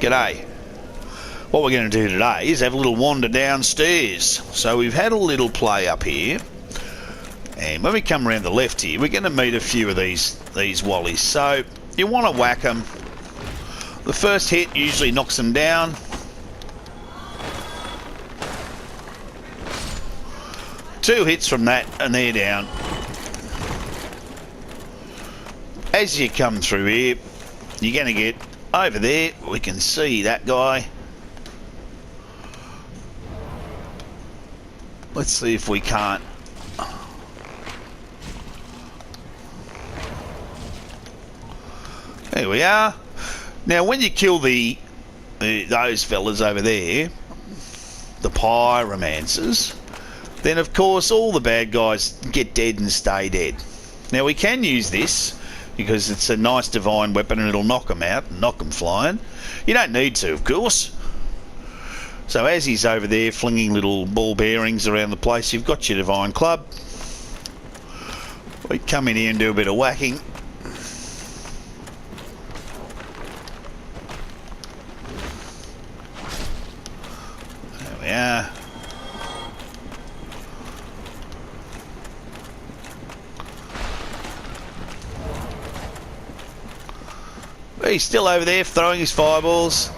G'day. What we're going to do today is have a little wander downstairs. So we've had a little play up here, and when we come around the left here, we're going to meet a few of these wallies. So you want to whack them. The first hit usually knocks them down. Two hits from that and they're down. As you come through here, you're going to get over there. We can see that guy. Let's see if we can't. There we are. Now, when you kill those fellas over there, the pyromancers, then of course all the bad guys get dead and stay dead. Now we can use this because it's a nice divine weapon and it'll knock them out and knock them flying. You don't need to, of course. So as he's over there flinging little ball bearings around the place, you've got your divine club. We come in here and do a bit of whacking. There we are. He's still over there throwing his fireballs.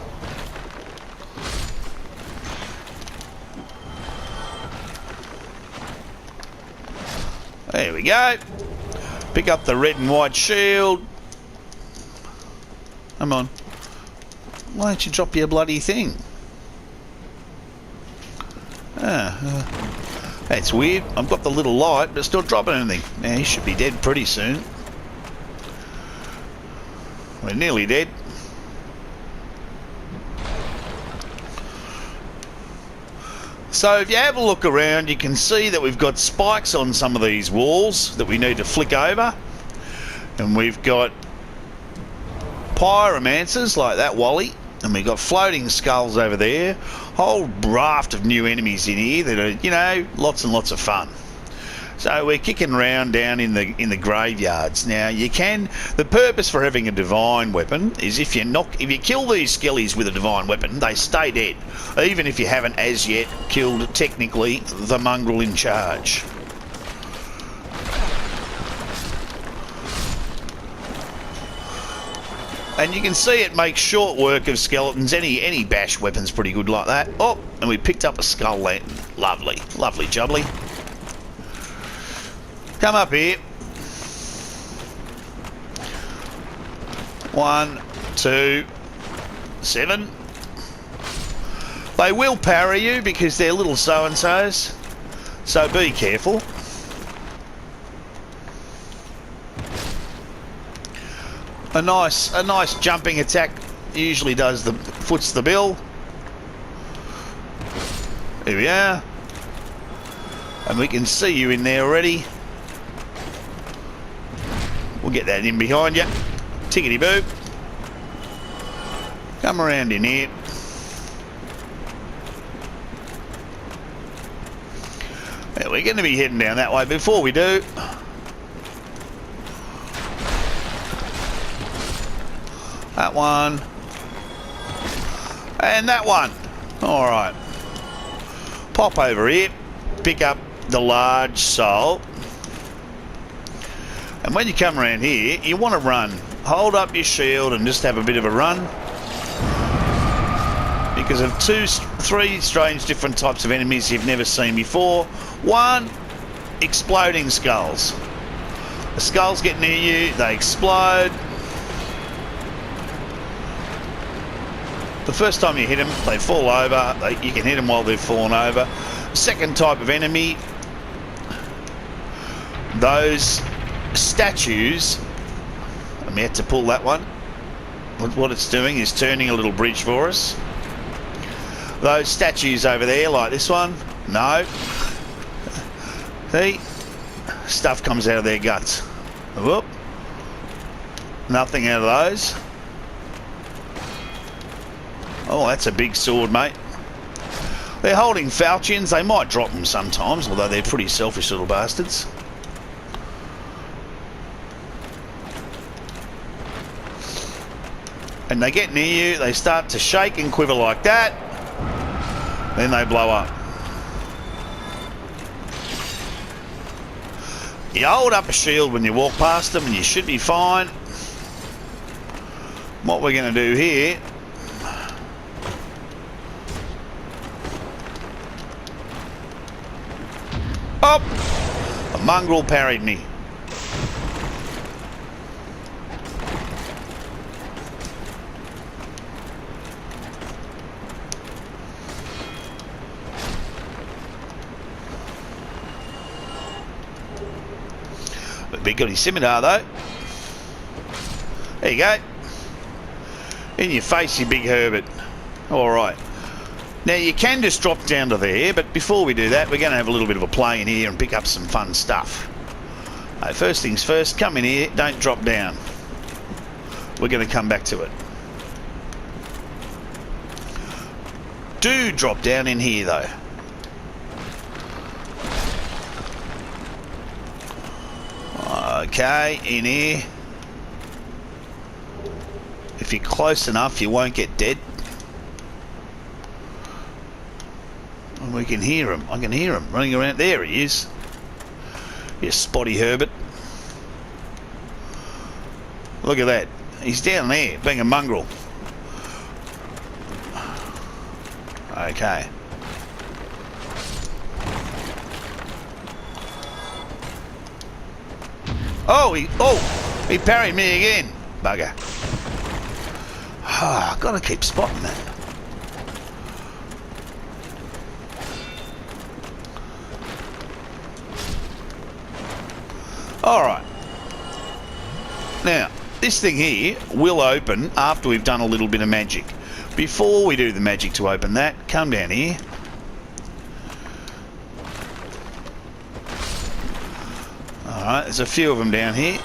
There we go. Pick up the red and white shield. Come on. Why don't you drop your bloody thing? That's weird. I've got the little light, but it's not dropping anything. Now he should be dead pretty soon. We're nearly dead. So if you have a look around, you can see that we've got spikes on some of these walls that we need to flick over. And we've got pyromancers like that wally. And we've got floating skulls over there. Whole raft of new enemies in here that are, you know, lots and lots of fun. So we're kicking around down in the graveyards. Now you can. The purpose for having a divine weapon is if you kill these skellies with a divine weapon, they stay dead, even if you haven't as yet killed technically the mongrel in charge. And you can see it makes short work of skeletons. Any bash weapon's pretty good like that. Oh, and we picked up a skull lantern. Lovely, lovely jubbly. Come up here. 1, 2, 7. They will parry you because they're little so-and-sos, so be careful. A nice jumping attack usually foots the bill. Here we are. And we can see you in there already. We'll get that in behind you. Tickety boo. Come around in here. Yeah, we're going to be heading down that way. Before we do, that one and that one. All right. Pop over here. Pick up the large soul. And when you come around here, you want to run. Hold up your shield and just have a bit of a run. Because of 3 strange different types of enemies you've never seen before. 1, exploding skulls. The skulls get near you, they explode. The first time you hit them, they fall over. You can hit them while they've fallen over. Second type of enemy, those statues. I'm yet to pull that one. What it's doing is turning a little bridge for us. Those statues over there, like this one, no. See? Stuff comes out of their guts. Whoop. Nothing out of those. Oh, that's a big sword, mate. They're holding falchions. They might drop them sometimes, although they're pretty selfish little bastards. And When they get near you, they start to shake and quiver like that. Then they blow up. You hold up a shield when you walk past them and you should be fine. What we're going to do here... Oh! A mongrel parried me. Big got his scimitar though. There you go. In your face, you big Herbert. Alright. Now you can just drop down to there, but before we do that, we're going to have a little bit of a play in here and pick up some fun stuff. Right, first things first, come in here, don't drop down. We're going to come back to it. Do drop down in here though. Okay, in here. If you're close enough, you won't get dead. And we can hear him. I can hear him running around. There he is. You spotty Herbert. Look at that. He's down there, being a mongrel. Okay. He parried me again. Bugger. I've got to keep spotting that. Alright. Now, this thing here will open after we've done a little bit of magic. Before we do the magic to open that, come down here. Alright, there's a few of them down here.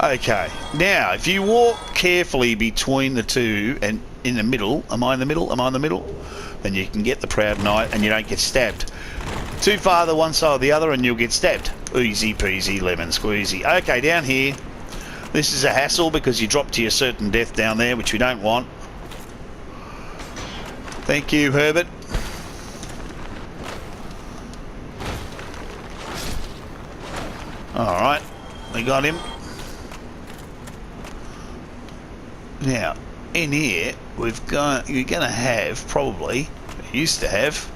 Okay, now if you walk carefully between the two and in the middle, am I in the middle? Am I in the middle? Then you can get the Proud Knight and you don't get stabbed. Too far the one side or the other and you'll get stabbed. Easy peasy lemon squeezy. Okay, down here, this is a hassle because you drop to your certain death down there, which we don't want. Thank you, Herbert. Alright, we got him. Now, in here, you're going to have, probably, used to have,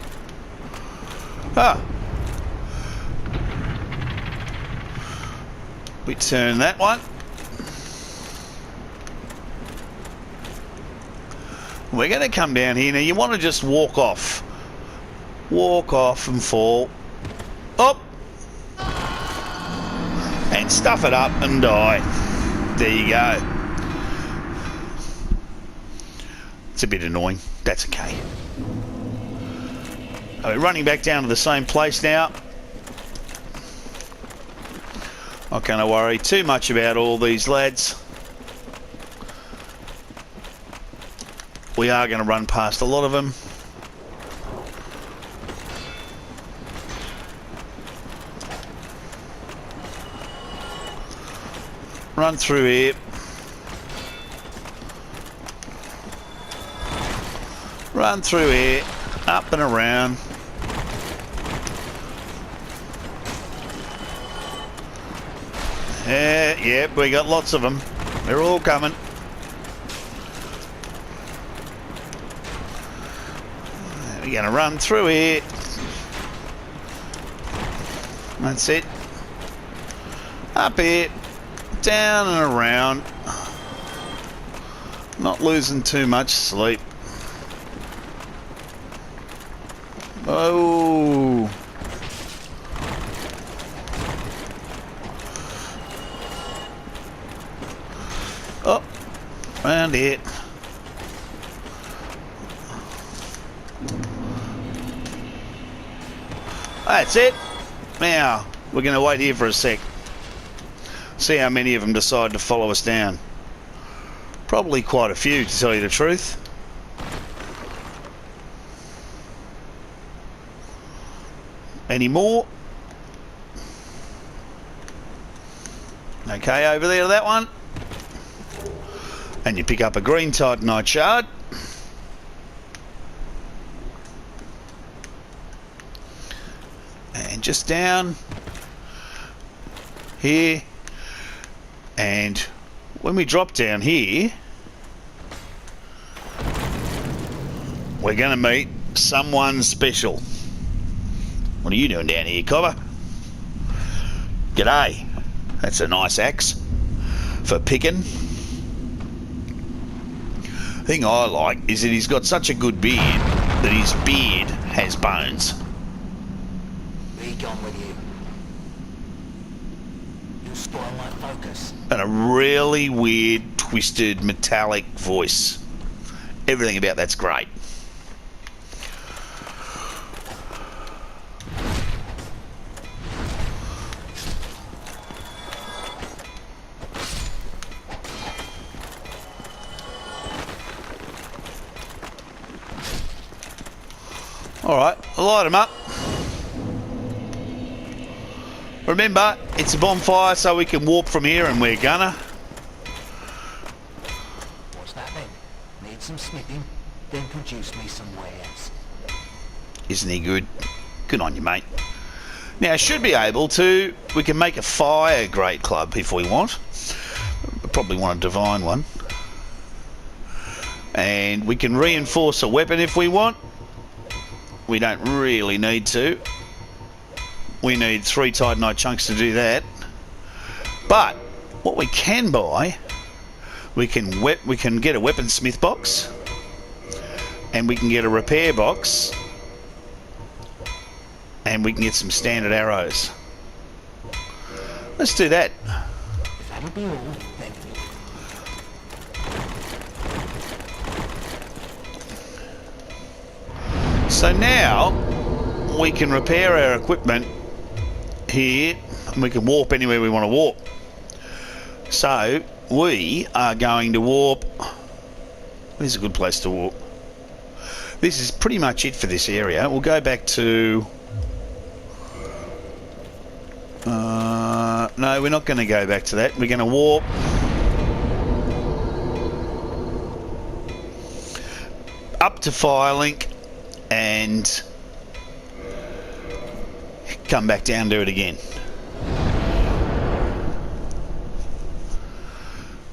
we turn that one. We're going to come down here. Now, you want to just walk off. Walk off and fall. Up. And stuff it up and die. There you go. It's a bit annoying. That's okay. We're running back down to the same place now. Not going to worry too much about all these lads. We are going to run past a lot of them. Run through here. Run through here, up and around. Yep, we got lots of them. They're all coming. We're going to run through here. That's it. Up here, down and around. Not losing too much sleep. Oh. Oh, round it. That's it. Now, we're going to wait here for a sec. See how many of them decide to follow us down. Probably quite a few, to tell you the truth. Any more? Okay, over there to that one. And you pick up a green titanite shard. And just down here. And when we drop down here, we're going to meet someone special. What are you doing down here, Cobber? G'day. That's a nice axe for picking. The thing I like is that he's got such a good beard that his beard has bones. Be gone with you. You'll spoil my focus. And a really weird, twisted, metallic voice. Everything about that's great. Alright, light them up. Remember, it's a bonfire so we can warp from here, and we're gonna. What's that then? Need some smithing? Then produce me some wares. Isn't he good? Good on you, mate. Now, should be able to... We can make a fire great club if we want. We probably want a divine one. And we can reinforce a weapon if we want. We don't really need to. We need 3 titanite chunks to do that. But what we can buy, we can get a weaponsmith box, and we can get a repair box, and we can get some standard arrows. Let's do that. If that'll be all, then. So now we can repair our equipment here, and we can warp anywhere we want to warp. So we are going to warp. This is a good place to warp. This is pretty much it for this area. We'll go back to... no, we're not going to go back to that. We're going to warp up to Firelink and come back down, do it again.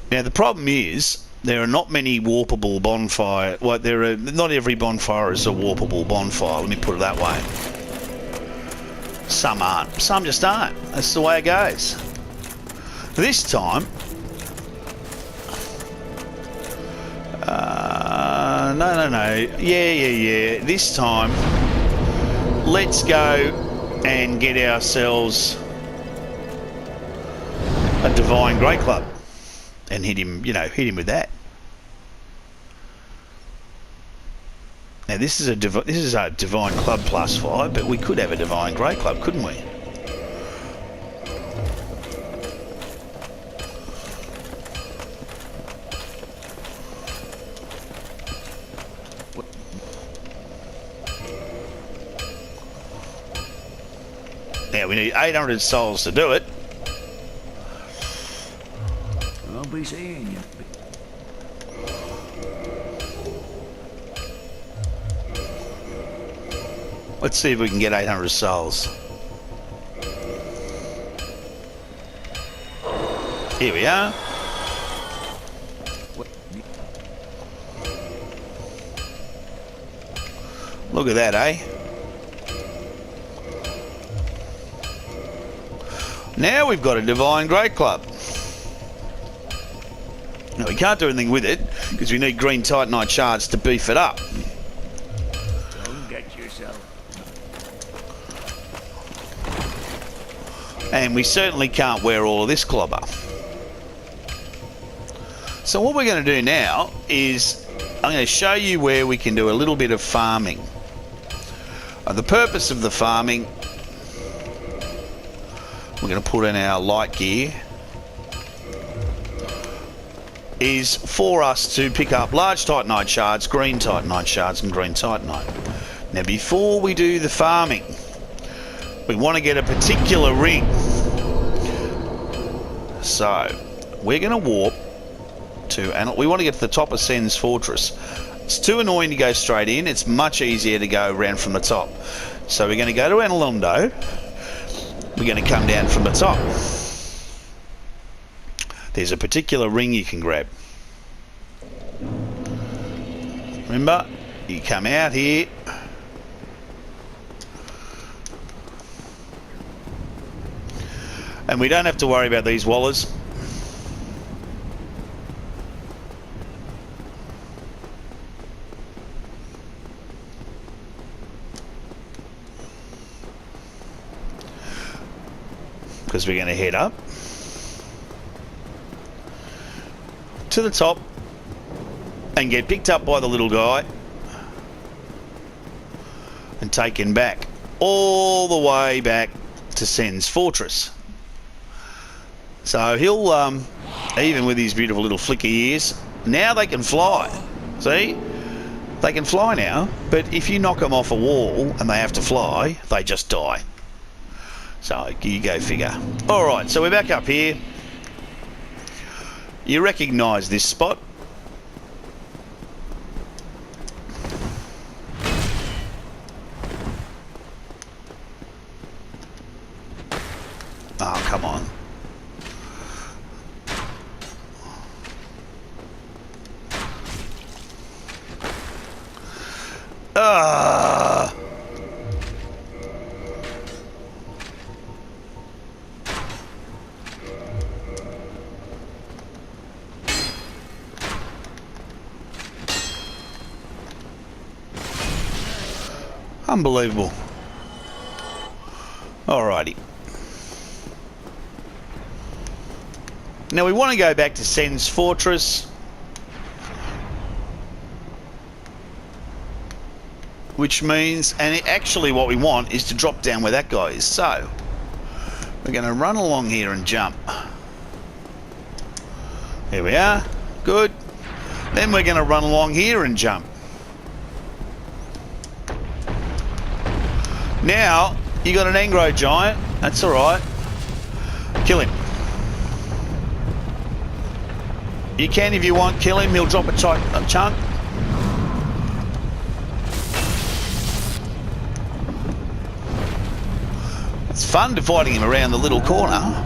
Now the problem is there are not many warpable bonfire. Well, not every bonfire is a warpable bonfire. Let me put it that way. Some aren't. Some just aren't. That's the way it goes. This time, no. Yeah. This time, let's go and get ourselves a divine great club and hit him with that. Now this is a divine club +5, but we could have a divine great club, couldn't we? Now we need 800 souls to do it. I'll be seeing you. Let's see if we can get 800 souls. Here we are. Look at that, eh? Now we've got a divine great club. Now we can't do anything with it because we need green titanite shards to beef it up. Don't get yourself. And we certainly can't wear all of this clobber. So what we're going to do now is I'm going to show you where we can do a little bit of farming. The purpose of the farming, we're going to put in our light gear, is for us to pick up large titanite shards, green titanite shards and green titanite. Now before we do the farming, we want to get a particular ring. So, we're going to warp to... And we want to get to the top of Sen's Fortress. It's too annoying to go straight in. It's much easier to go around from the top. So we're going to go to Analondo. We're going to come down from the top. There's a particular ring you can grab. Remember, you come out here. And we don't have to worry about these wallers. Because we're going to head up to the top and get picked up by the little guy and taken back all the way back to Sen's Fortress. So he'll, even with his beautiful little flicky ears, now they can fly. See? They can fly now, but if you knock them off a wall and they have to fly, they just die. So you go figure. Alright, so we're back up here. You recognise this spot. Oh, come on. Unbelievable. Alrighty. Now we want to go back to Sen's Fortress, which means, and actually what we want is to drop down where that guy is. So we're going to run along here and jump. Here we are. Good. Then we're going to run along here and jump. Now, you got an Angro Giant. That's alright. Kill him. You can, if you want, kill him. He'll drop a chunk. It's fun to fighting him around the little corner.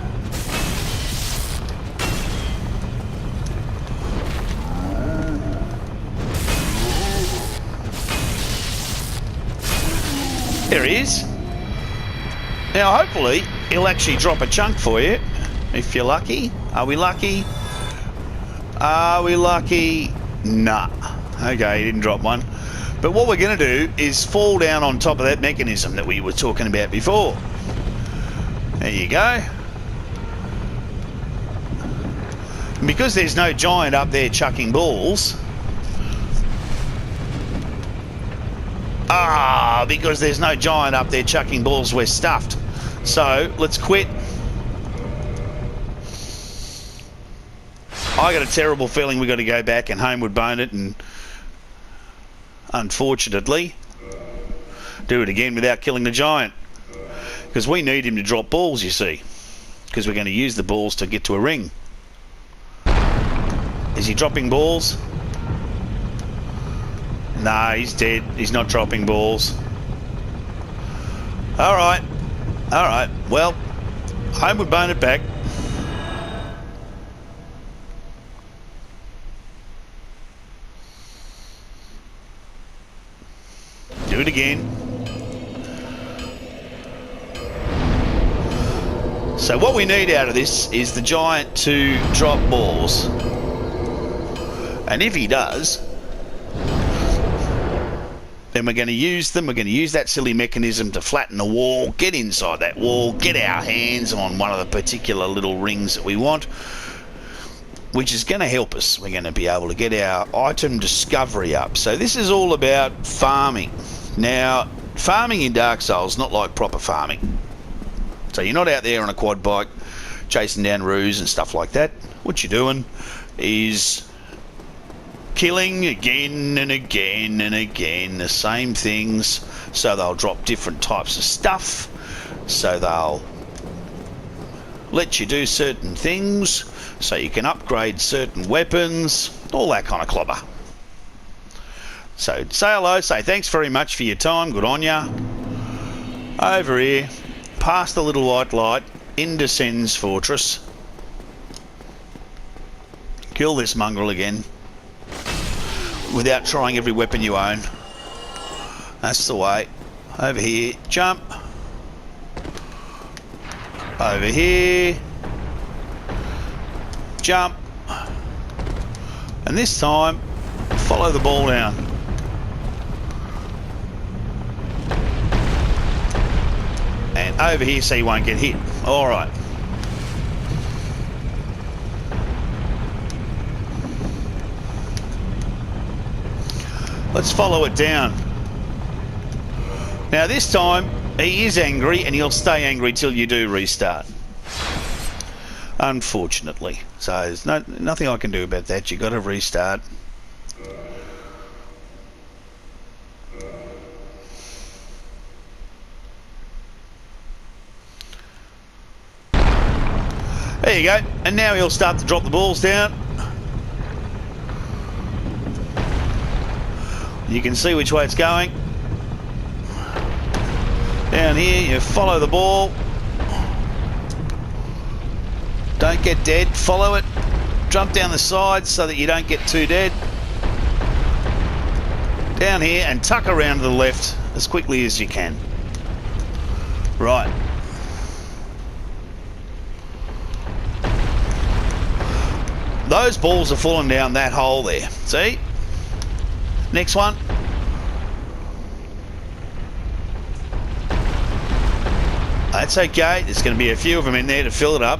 There he is. Now hopefully he'll actually drop a chunk for you if you're lucky. Are we lucky? Are we lucky? Nah. Okay, he didn't drop one. But what we're going to do is fall down on top of that mechanism that we were talking about before. There you go. And because there's no giant up there chucking balls... because there's no giant up there chucking balls, we're stuffed. So, let's quit. I got a terrible feeling we've got to go back and homeward bone it and, unfortunately, do it again without killing the giant. Because we need him to drop balls, you see. Because we're going to use the balls to get to a ring. Is he dropping balls? No, he's dead. He's not dropping balls. Alright. Alright. Well, homeward bone it back. Do it again. So what we need out of this is the giant to drop balls. And if he does, then we're going to use them. We're going to use that silly mechanism to flatten the wall, get inside that wall, get our hands on one of the particular little rings that we want, which is going to help us. We're going to be able to get our item discovery up. So this is all about farming. Now, farming in Dark Souls is not like proper farming. So you're not out there on a quad bike chasing down roos and stuff like that. What you're doing is killing again and again and again the same things, so they'll drop different types of stuff, so they'll lets you do certain things, so you can upgrade certain weapons, all that kind of clobber. So say hello, say thanks very much for your time, good on ya. Over here, past the little white light, into Sen's Fortress. Kill this mongrel again, without trying every weapon you own. That's the way. Over here, jump. Over here, jump. And this time, follow the ball down. And over here so you won't get hit. Alright. Let's follow it down. Now this time, he is angry and he'll stay angry till you do restart. Unfortunately. So there's nothing I can do about that. You've got to restart. There you go. And now he'll start to drop the balls down. You can see which way it's going. Down here, you follow the ball. Don't get dead. Follow it. Jump down the sides so that you don't get too dead. Down here and tuck around to the left as quickly as you can. Right. Those balls are falling down that hole there. See? Next one. That's okay. There's going to be a few of them in there to fill it up.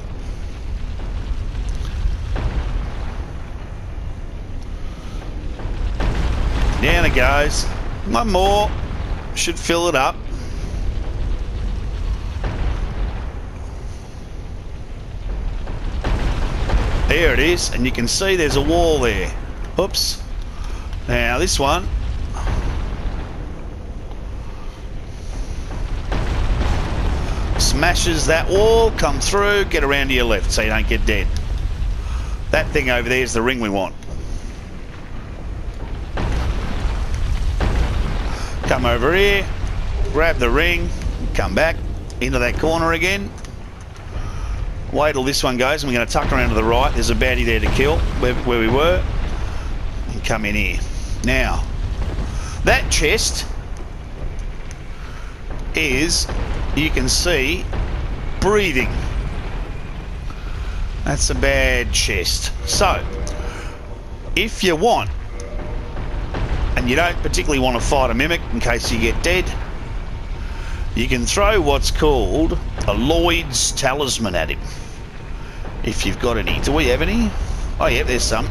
Down it goes. One more. Should fill it up. There it is. And you can see there's a wall there. Oops. Now this one. Smashes that wall, come through, get around to your left so you don't get dead. That thing over there is the ring we want. Come over here, grab the ring, come back into that corner again. Wait till this one goes, and we're going to tuck around to the right. There's a baddie there to kill, where we were. And come in here. Now, that chest is, you can see, breathing. That's a bad chest. So, if you want, and you don't particularly want to fight a mimic in case you get dead, you can throw what's called a Lloyd's talisman at him. If you've got any. Do we have any? Oh yeah, there's some.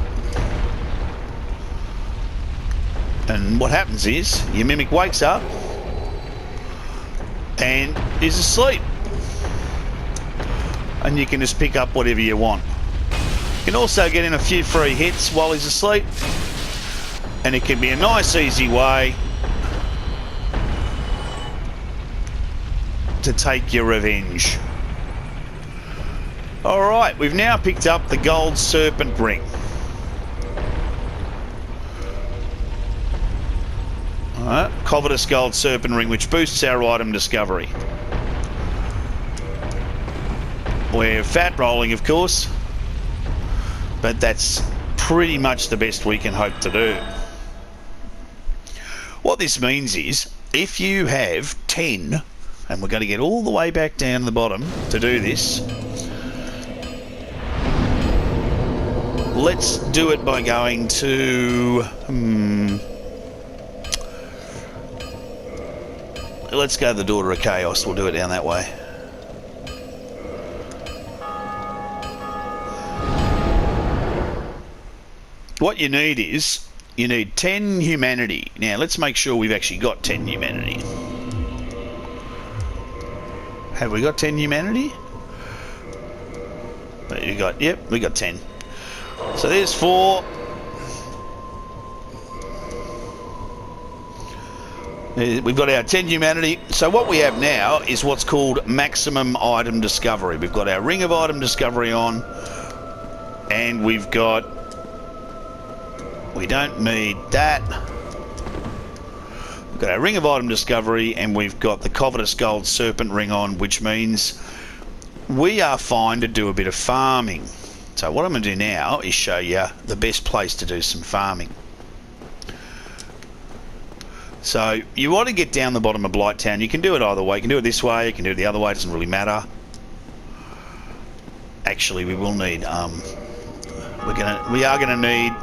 And what happens is, your mimic wakes up and is asleep. And you can just pick up whatever you want. You can also get in a few free hits while he's asleep. And it can be a nice easy way to take your revenge. Alright, we've now picked up the gold serpent ring. Alright, covetous gold serpent ring, which boosts our item discovery. We're fat rolling, of course, but that's pretty much the best we can hope to do. What this means is, if you have 10, and we're going to get all the way back down to the bottom to do this, let's do it by going to... let's go to the Daughter of Chaos. We'll do it down that way. What you need is, you need 10 humanity. Now, let's make sure we've actually got 10 humanity. Have we got 10 humanity? Yep, we got 10. So there's 4. We've got our 10 humanity. So what we have now is what's called maximum item discovery. We've got our ring of item discovery on, and we've got... We don't need that. We've got our ring of item discovery, and we've got the covetous gold serpent ring on, which means we are fine to do a bit of farming. So what I'm going to do now is show you the best place to do some farming. So you want to get down the bottom of Blighttown. You can do it either way. You can do it this way, you can do it the other way, it doesn't really matter. Actually, we will need we are gonna need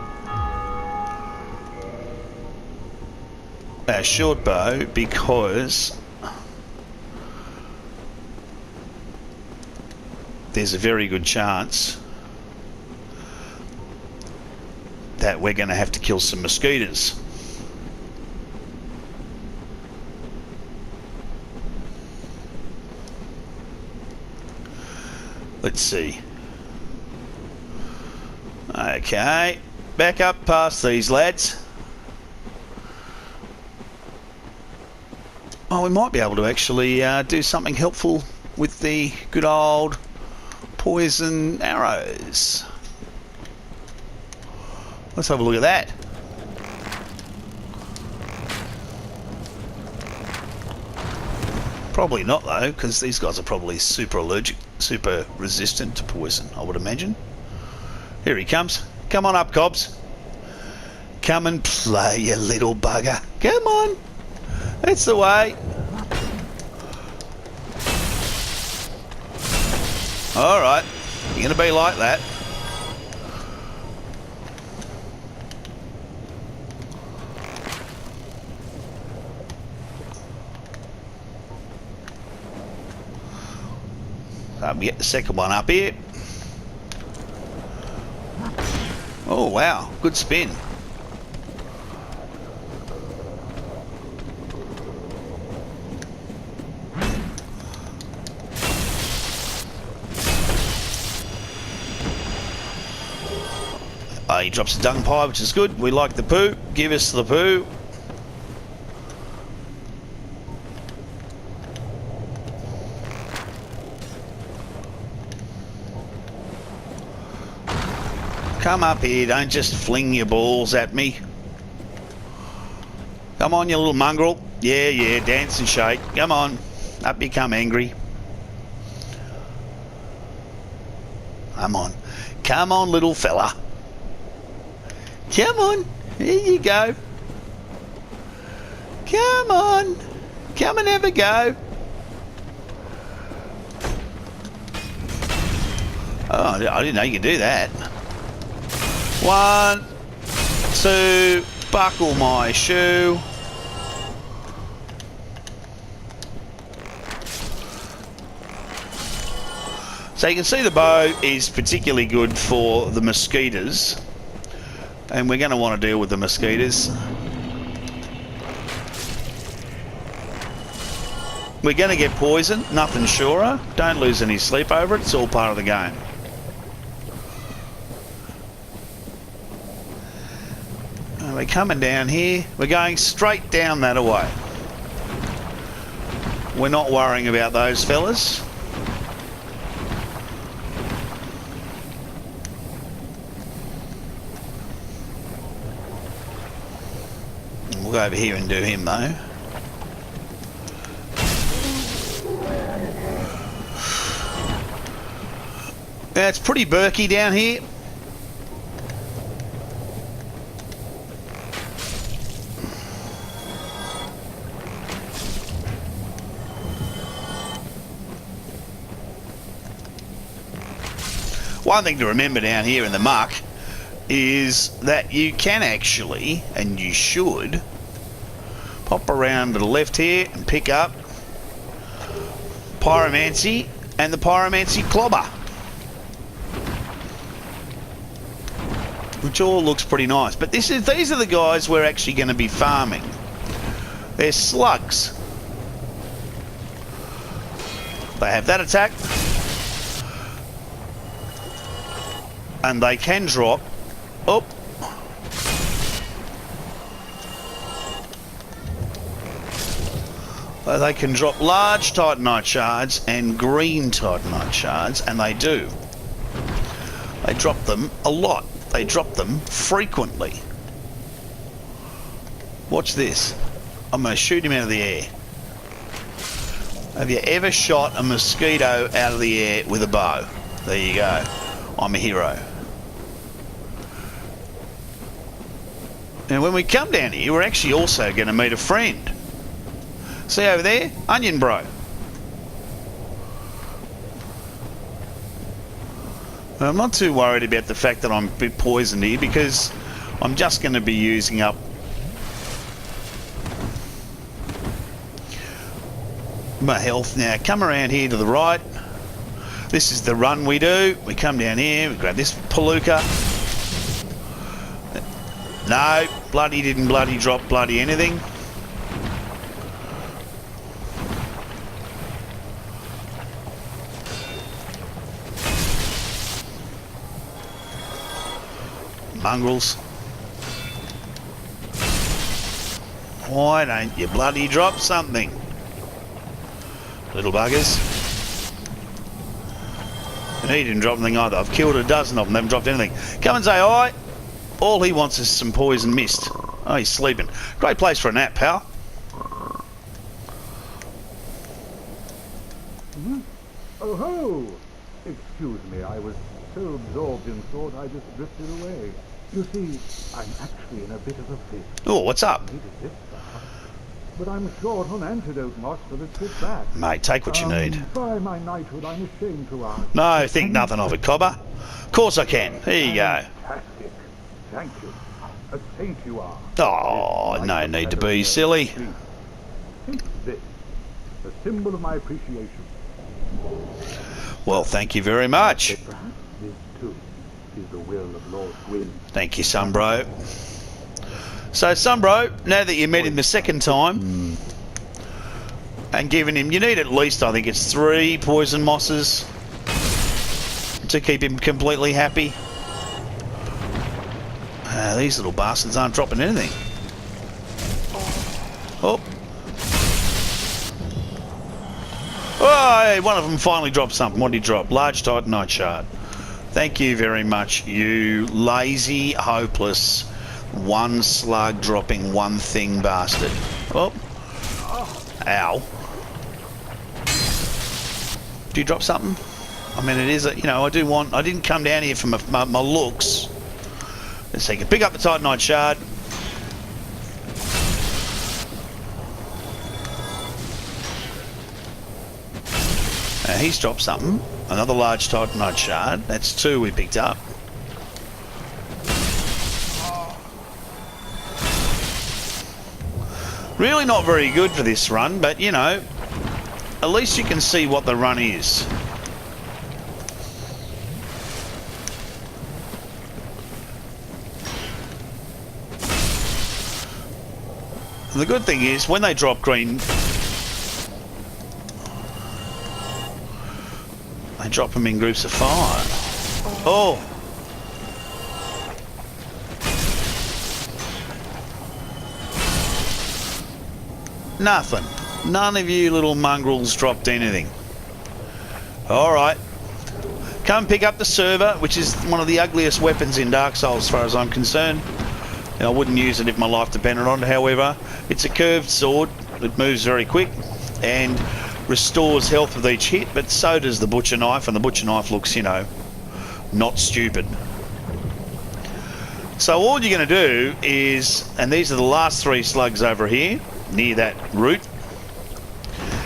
our short bow, because there's a very good chance that we're going to have to kill some mosquitoes. Let's see. Okay, back up past these lads. Oh, we might be able to actually do something helpful with the good old poison arrows. Let's have a look at that. Probably not though, because these guys are probably super allergic, super resistant to poison, I would imagine. Here he comes. Come on up, Cobbs. Come and play, you little bugger. Come on. That's the way. Alright. You're going to be like that. We get the second one up here. Oh wow, good spin. He drops a dung pie, which is good. We like the poo. Give us the poo. Come up here, don't just fling your balls at me. Come on, you little mongrel. Yeah, yeah, dance and shake. Come on, up you come, angry. Come on. Come on, little fella. Come on, here you go. Come on. Come and have a go. Oh, I didn't know you could do that. 1, 2, buckle my shoe. So you can see the bow is particularly good for the mosquitoes, and we're going to want to deal with the mosquitoes. We're going to get poisoned, nothing surer. Don't lose any sleep over it, it's all part of the game. We're coming down here. We're going straight down that way. We're not worrying about those fellas. We'll go over here and do him though. Now it's pretty burky down here. One thing to remember down here in the muck is that you can actually, and you should, pop around to the left here and pick up Pyromancy and the Pyromancy Clobber, which all looks pretty nice. But these are the guys we're actually going to be farming. They're slugs. They have that attack. And they can drop up. They can drop large titanite shards and green titanite shards, and they do. They drop them a lot. They drop them frequently. Watch this. I'm going to shoot him out of the air. Have you ever shot a mosquito out of the air with a bow? There you go. I'm a hero. And when we come down here, we're actually also going to meet a friend. See over there? Onion Bro. I'm not too worried about the fact that I'm a bit poisoned here, because I'm just going to be using up my health. Now come around here to the right. This is the run we do. We come down here, we grab this palooka. No, bloody didn't bloody drop bloody anything. Mongrels. Why don't you bloody drop something? Little buggers. And he didn't drop anything either. I've killed a dozen of them, they haven't dropped anything. Come and say hi. All he wants is some poison mist. Oh, he's sleeping. Great place for a nap, pal. Oh ho! Excuse me, I was so absorbed in thought I just drifted away. You see, I'm actually in a bit of a fit. Oh, what's up? I needed this stuff, but I'm short on antidote, Moss, for the trip back. Mate, take what you need. By my knighthood, I'm ashamed to ask. No, think nothing of it, Cobber. Of course I can. Here you go. Fantastic. Thank you. A saint you are. Oh, no need to be silly. Take this, a symbol of my appreciation. Well, thank you very much. Perhaps this, too, is the will of Lord Gwyn. Thank you, Sunbro. So, Sunbro, now that you met him the second time, and given him, you need at least, I think it's 3 poison mosses to keep him completely happy. These little bastards aren't dropping anything. Oh. Oh, hey, one of them finally dropped something. What did he drop? Large titanite shard. Thank you very much, you lazy, hopeless, one slug dropping one thing bastard. Oh. Ow. Do you drop something? I mean, it is, you know, I didn't come down here for my looks. Let's see, you can pick up the titanite shard. He's dropped something. Another large titanite shard. That's 2 we picked up. Really not very good for this run, but you know, at least you can see what the run is. And the good thing is, when they drop green, they drop them in groups of 5. Oh! Nothing. None of you little mongrels dropped anything. Alright. Come pick up the server, which is one of the ugliest weapons in Dark Souls as far as I'm concerned. I wouldn't use it if my life depended on it, however. It's a curved sword that moves very quick and restores health with each hit, but so does the butcher knife, and the butcher knife looks, you know, not stupid. So all you're going to do is, and these are the last 3 slugs over here, near that root.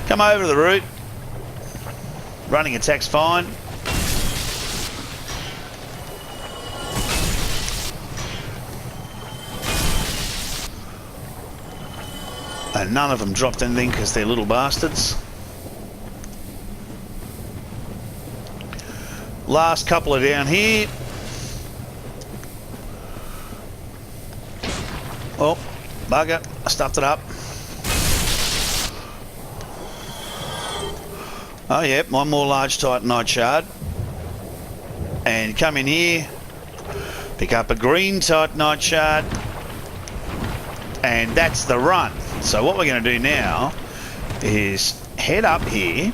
Come over to the root. Running attack's fine. And none of them dropped anything because they're little bastards. Last couple are down here. Oh, bugger. I stuffed it up. Oh, yeah, one more large titanite shard. And come in here. Pick up a green titanite shard. And that's the run. So what we're going to do now is head up here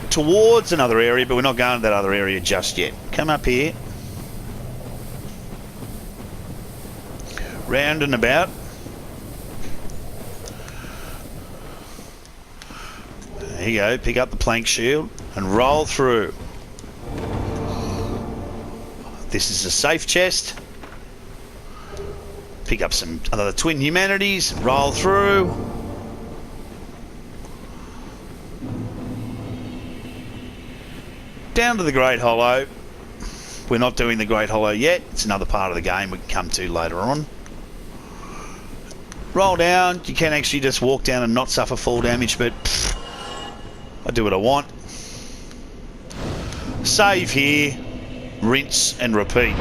towards another area, but we're not going to that other area just yet. Come up here, round and about. There you go, pick up the plank shield and roll through. This is a safe chest. Pick up some other twin humanities, roll through. Down to the Great Hollow. We're not doing the Great Hollow yet. It's another part of the game we can come to later on. Roll down. You can actually just walk down and not suffer fall damage, but I do what I want. Save here, rinse and repeat.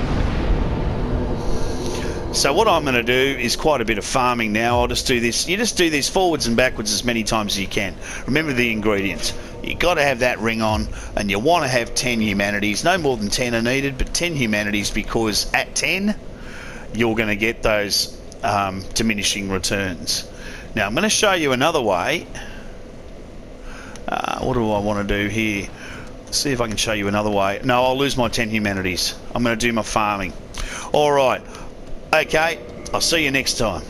So what I'm going to do is quite a bit of farming now. I'll just do this. You just do this forwards and backwards as many times as you can. Remember the ingredients. You've got to have that ring on, and you want to have 10 humanities. No more than 10 are needed, but 10 humanities, because at 10 you're going to get those diminishing returns. Now I'm going to show you another way. What do I want to do here? See if I can show you another way. No, I'll lose my 10 humanities. I'm going to do my farming. Alright, okay, I'll see you next time.